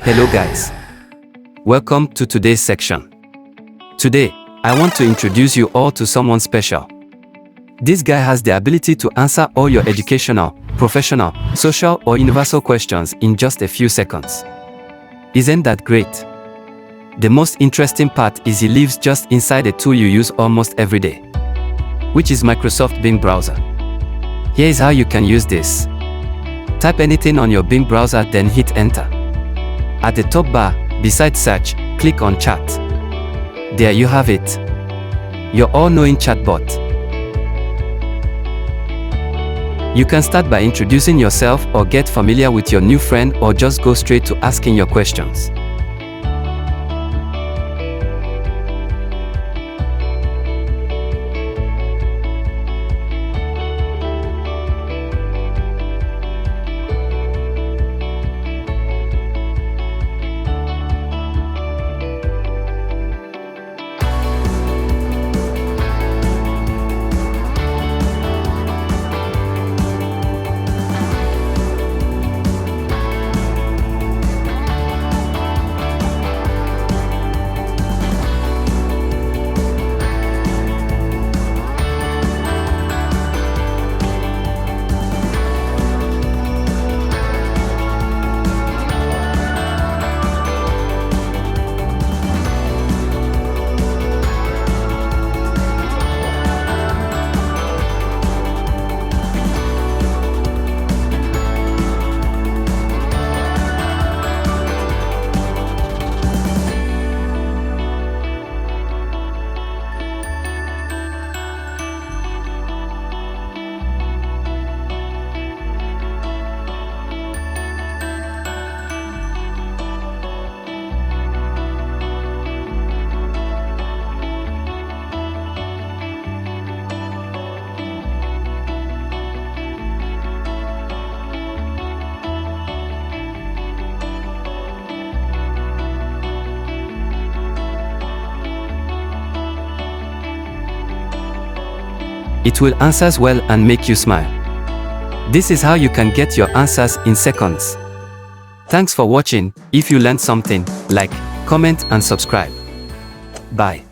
Hello guys. Welcome to today's section. Today, I want to introduce you all to someone special. This guy has the ability to answer all your educational, professional, social or universal questions in just a few seconds. Isn't that great? The most interesting part is he lives just inside a tool you use almost every day, which is Microsoft Bing browser. Here is how you can use this. Type anything on your Bing browser, then hit enter. At the top bar, beside search, click on chat. There you have it. Your all-knowing chatbot. You can start by introducing yourself or get familiar with your new friend, or just go straight to asking your questions. It will answer well and make you smile. This is how you can get your answers in seconds. Thanks for watching. If you learned something, like, comment and subscribe. Bye.